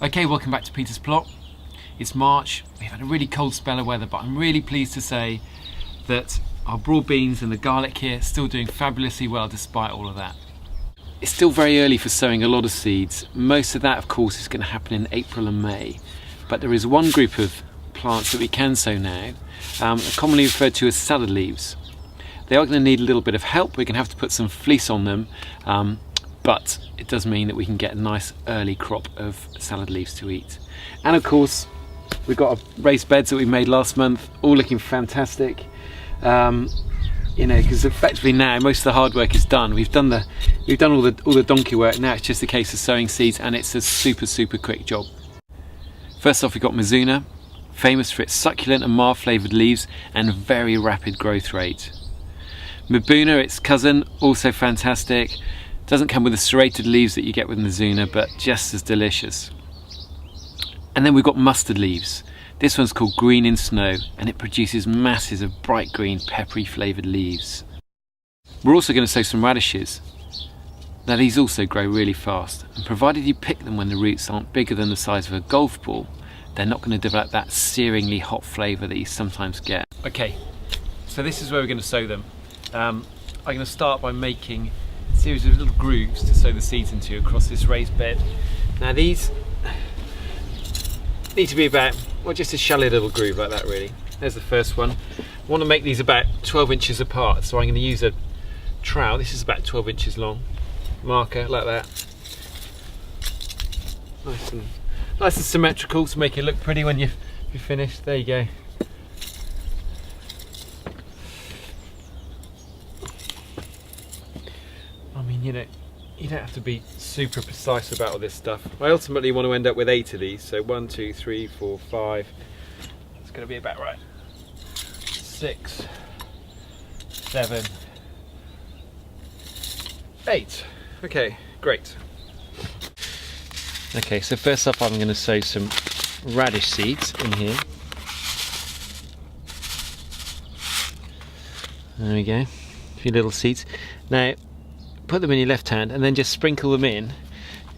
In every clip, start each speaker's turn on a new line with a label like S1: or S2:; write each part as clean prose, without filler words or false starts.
S1: Okay, welcome back to Peter's Plot. It's March, we've had a really cold spell of weather, but I'm really pleased to say that our broad beans and the garlic here are still doing fabulously well despite all of that. It's still very early for sowing a lot of seeds. Most of that, of course, is going to happen in April and May, but there is one group of plants that we can sow now, commonly referred to as salad leaves. They are going to need a little bit of help. We're going to have to put some fleece on them, but it does mean that we can get a nice early crop of salad leaves to eat. And of course, we've got our raised beds that we made last month, all looking fantastic. You know, because effectively now most of the hard work is done. We've done all the donkey work. Now it's just a case of sowing seeds, and it's a super quick job. First off, we've got Mizuna, famous for its succulent and mild flavoured leaves and very rapid growth rate. Mibuna, its cousin, also fantastic. Doesn't come with the serrated leaves that you get with Mizuna, but just as delicious. And then we've got mustard leaves. This one's called Green in Snow, and it produces masses of bright green, peppery flavoured leaves. We're also going to sow some radishes. Now these also grow really fast, and provided you pick them when the roots aren't bigger than the size of a golf ball, they're not going to develop that searingly hot flavour that you sometimes get. Okay, so this is where we're going to sow them. I'm going to start by making a series of little grooves to sow the seeds into across this raised bed. Now these need to be about, well, just a shallow little groove like that really. There's the first one. I want to make these about 12 inches apart, so I'm going to use a trowel. This is about 12 inches long. Marker like that. Nice and symmetrical to make it look pretty when you're finished. There you go. I mean, you know, you don't have to be super precise about all this stuff. I ultimately want to end up with 8 of these, so 1, 2, 3, 4, 5. It's going to be about right. 6, 7, 8. Okay, great. Okay, so first up I'm going to sow some radish seeds in here. There we go, a few little seeds. Now, put them in your left hand and then just sprinkle them in,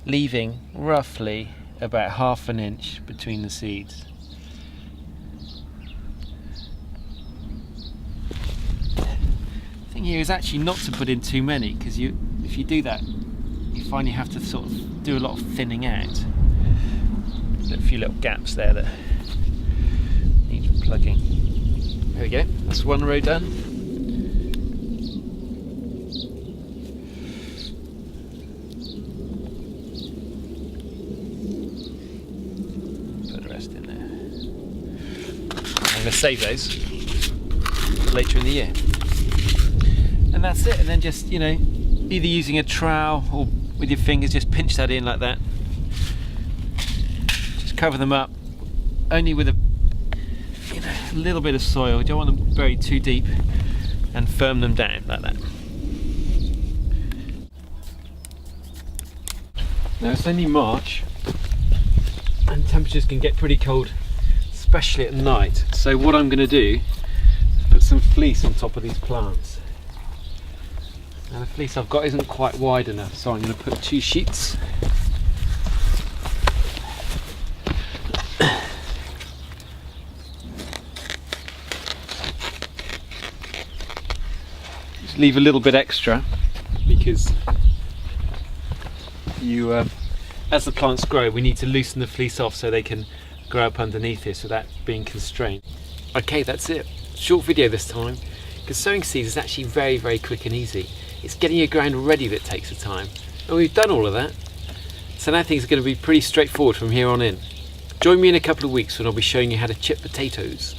S1: leaving roughly about ½ an inch between the seeds. The thing here is actually not to put in too many, because if you do that, you find you have to sort of do a lot of thinning out. There's a few little gaps there that need plugging. There we go, that's one row done. I'm going to save those for later in the year. And that's it, and then just, you know, either using a trowel or with your fingers, just pinch that in like that. Just cover them up, only with a little bit of soil. You don't want them buried too deep, and firm them down like that. Now it's only March, and temperatures can get pretty cold, especially at night. So what I'm going to do is put some fleece on top of these plants. Now the fleece I've got isn't quite wide enough, so I'm going to put 2 sheets. Just leave a little bit extra, because as the plants grow, we need to loosen the fleece off so they can grow up underneath this without being constrained. Okay, that's it. Short video this time, because sowing seeds is actually very quick and easy. It's getting your ground ready that takes the time, and we've done all of that. So now things are going to be pretty straightforward from here on in. Join me in a couple of weeks when I'll be showing you how to chip potatoes.